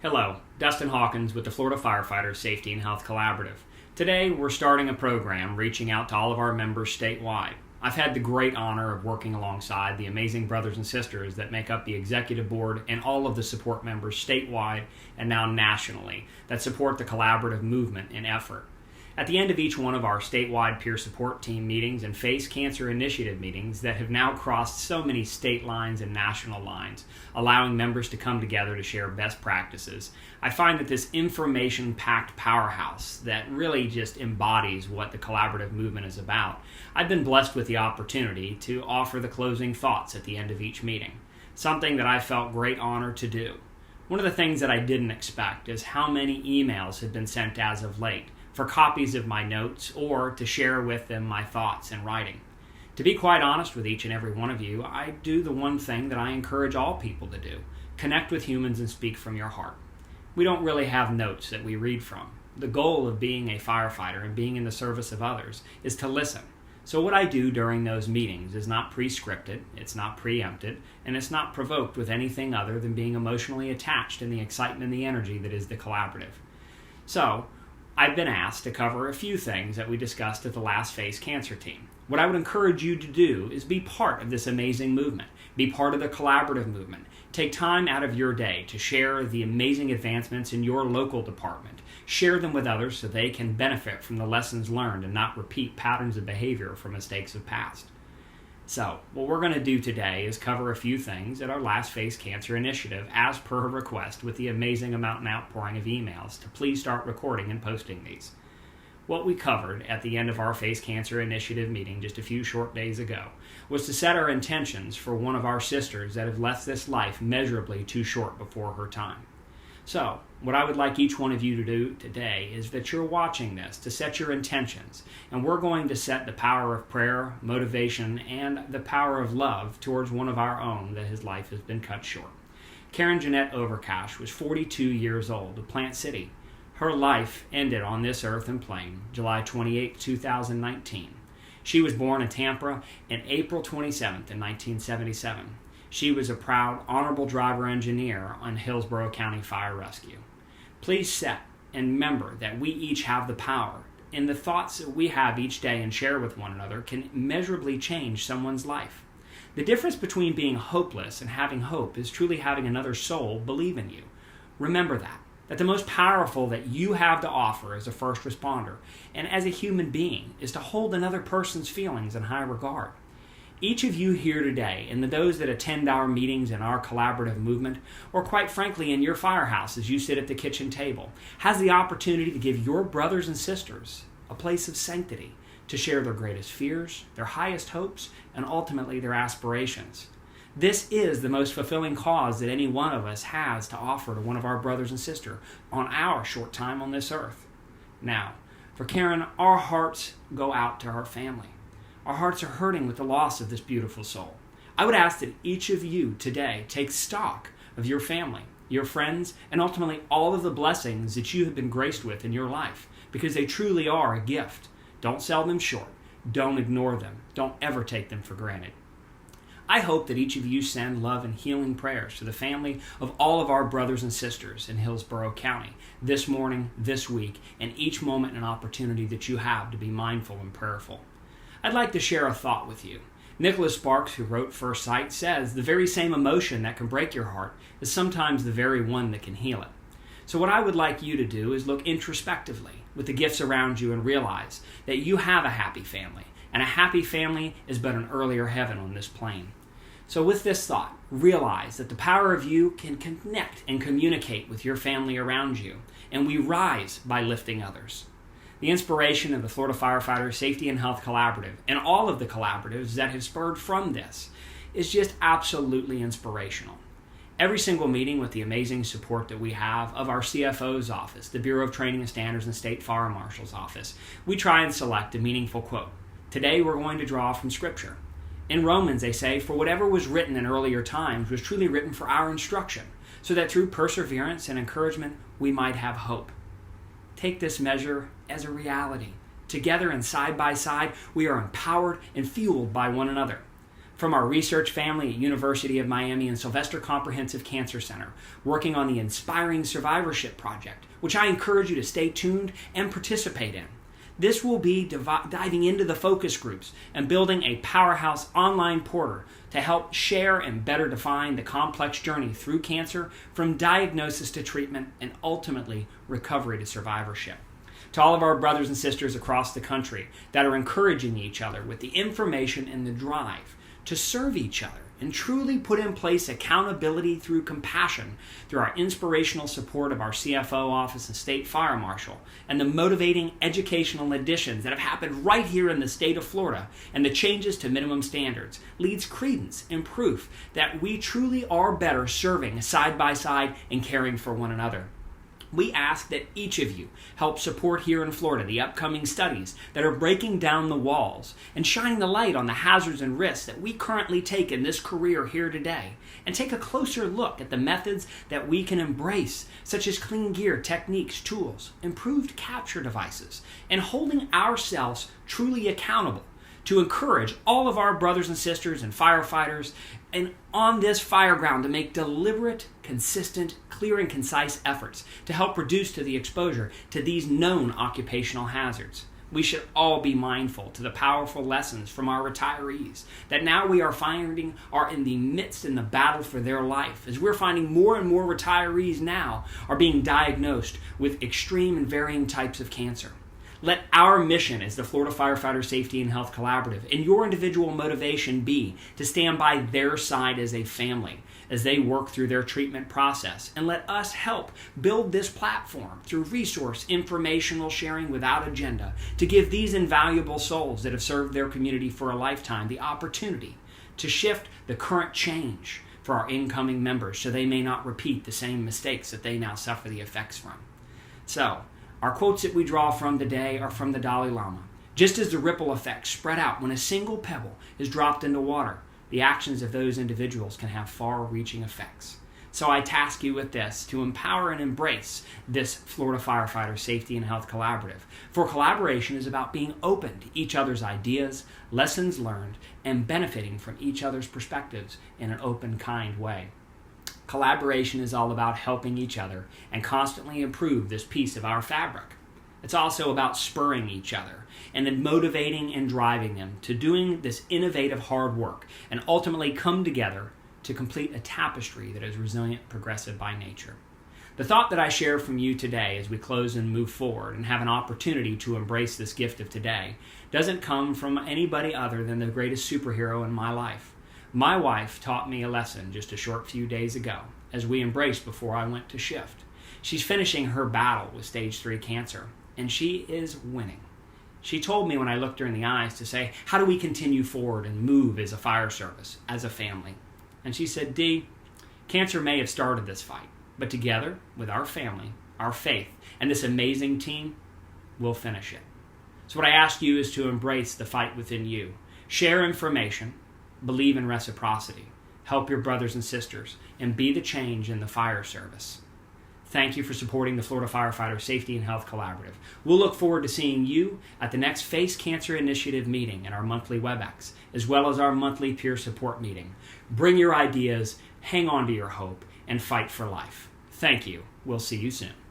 Hello, Dustin Hawkins with the Florida Firefighter Safety and Health Collaborative. Today we're starting a program reaching out to all of our members statewide. I've had the great honor of working alongside the amazing brothers and sisters that make up the executive board and all of the support members statewide and now nationally that support the collaborative movement and effort. At the end of each one of our statewide peer support team meetings and Face Cancer Initiative meetings that have now crossed so many state lines and national lines, allowing members to come together to share best practices, I find that this information-packed powerhouse that really just embodies what the collaborative movement is about, I've been blessed with the opportunity to offer the closing thoughts at the end of each meeting, something that I felt great honor to do. One of the things that I didn't expect is how many emails have been sent as of late for copies of my notes or to share with them my thoughts in writing. To be quite honest with each and every one of you, I do the one thing that I encourage all people to do: connect with humans and speak from your heart. We don't really have notes that we read from. The goal of being a firefighter and being in the service of others is to listen. So what I do during those meetings is not pre-scripted, it's not preempted, and it's not provoked with anything other than being emotionally attached in the excitement and the energy that is the collaborative. So, I've been asked to cover a few things that we discussed at the last Face Cancer team. What I would encourage you to do is be part of this amazing movement. Be part of the collaborative movement. Take time out of your day to share the amazing advancements in your local department. Share them with others so they can benefit from the lessons learned and not repeat patterns of behavior from mistakes of past. So, what we're going to do today is cover a few things at our last Face Cancer Initiative as per her request with the amazing amount and outpouring of emails to please start recording and posting these. What we covered at the end of our Face Cancer Initiative meeting just a few short days ago was to set our intentions for one of our sisters that have left this life measurably too short before her time. So, what I would like each one of you to do today is that you're watching this to set your intentions, and we're going to set the power of prayer, motivation, and the power of love towards one of our own that his life has been cut short. Karen Jeanette Overcash was 42 years old of Plant City. Her life ended on this earth and plane July 28, 2019. She was born in Tampa on April 27th in 1977. She was a proud, honorable driver-engineer on Hillsborough County Fire Rescue. Please set and remember that we each have the power, and the thoughts that we have each day and share with one another can measurably change someone's life. The difference between being hopeless and having hope is truly having another soul believe in you. Remember that the most powerful that you have to offer as a first responder and as a human being is to hold another person's feelings in high regard. Each of you here today, and those that attend our meetings in our collaborative movement, or quite frankly in your firehouse as you sit at the kitchen table, has the opportunity to give your brothers and sisters a place of sanctity to share their greatest fears, their highest hopes, and ultimately their aspirations. This is the most fulfilling cause that any one of us has to offer to one of our brothers and sisters on our short time on this earth. Now, for Karen, our hearts go out to her family. Our hearts are hurting with the loss of this beautiful soul. I would ask that each of you today take stock of your family, your friends, and ultimately all of the blessings that you have been graced with in your life, because they truly are a gift. Don't sell them short. Don't ignore them. Don't ever take them for granted. I hope that each of you send love and healing prayers to the family of all of our brothers and sisters in Hillsborough County this morning, this week, and each moment and opportunity that you have to be mindful and prayerful. I'd like to share a thought with you. Nicholas Sparks, who wrote First Sight, says the very same emotion that can break your heart is sometimes the very one that can heal it. So what I would like you to do is look introspectively with the gifts around you and realize that you have a happy family, and a happy family is but an earlier heaven on this plane. So with this thought, realize that the power of you can connect and communicate with your family around you, and we rise by lifting others. The inspiration of the Florida Firefighter Safety and Health Collaborative and all of the collaboratives that have spurred from this is just absolutely inspirational. Every single meeting with the amazing support that we have of our CFO's office, the Bureau of Training and Standards and State Fire Marshal's office, we try and select a meaningful quote. Today we're going to draw from Scripture. In Romans they say, "For whatever was written in earlier times was truly written for our instruction, so that through perseverance and encouragement we might have hope." Take this measure as a reality. Together and side by side, we are empowered and fueled by one another. From our research family at University of Miami and Sylvester Comprehensive Cancer Center, working on the Inspiring Survivorship Project, which I encourage you to stay tuned and participate in. This will be diving into the focus groups and building a powerhouse online portal to help share and better define the complex journey through cancer from diagnosis to treatment and ultimately recovery to survivorship. To all of our brothers and sisters across the country that are encouraging each other with the information and the drive to serve each other and truly put in place accountability through compassion, through our inspirational support of our CFO office and state fire marshal, and the motivating educational additions that have happened right here in the state of Florida, and the changes to minimum standards, leads credence and proof that we truly are better serving side by side and caring for one another. We ask that each of you help support here in Florida the upcoming studies that are breaking down the walls and shining the light on the hazards and risks that we currently take in this career here today, and take a closer look at the methods that we can embrace, such as clean gear, techniques, tools, improved capture devices, and holding ourselves truly accountable to encourage all of our brothers and sisters and firefighters and on this fire ground to make deliberate, consistent, clear, and concise efforts to help reduce to the exposure to these known occupational hazards. We should all be mindful to the powerful lessons from our retirees that now we are finding are in the midst in the battle for their life, as we're finding more and more retirees now are being diagnosed with extreme and varying types of cancer. Let our mission as the Florida Firefighter Safety and Health Collaborative and your individual motivation be to stand by their side as a family as they work through their treatment process. And let us help build this platform through resource, informational sharing without agenda to give these invaluable souls that have served their community for a lifetime the opportunity to shift the current change for our incoming members so they may not repeat the same mistakes that they now suffer the effects from. So, our quotes that we draw from today are from the Dalai Lama. Just as the ripple effects spread out when a single pebble is dropped into water, the actions of those individuals can have far-reaching effects. So I task you with this, to empower and embrace this Florida Firefighter Safety and Health Collaborative. For collaboration is about being open to each other's ideas, lessons learned, and benefiting from each other's perspectives in an open, kind way. Collaboration is all about helping each other and constantly improve this piece of our fabric. It's also about spurring each other and then motivating and driving them to doing this innovative hard work and ultimately come together to complete a tapestry that is resilient, progressive by nature. The thought that I share from you today as we close and move forward and have an opportunity to embrace this gift of today doesn't come from anybody other than the greatest superhero in my life. My wife taught me a lesson just a short few days ago as we embraced before I went to shift. She's finishing her battle with stage 3 cancer, and she is winning. She told me when I looked her in the eyes to say, how do we continue forward and move as a fire service, as a family? And she said, D, cancer may have started this fight, but together with our family, our faith, and this amazing team, we'll finish it. So what I ask you is to embrace the fight within you. Share information. Believe in reciprocity, help your brothers and sisters, and be the change in the fire service. Thank you for supporting the Florida Firefighter Safety and Health Collaborative. We'll look forward to seeing you at the next Face Cancer Initiative meeting and our monthly WebEx, as well as our monthly peer support meeting. Bring your ideas, hang on to your hope, and fight for life. Thank you. We'll see you soon.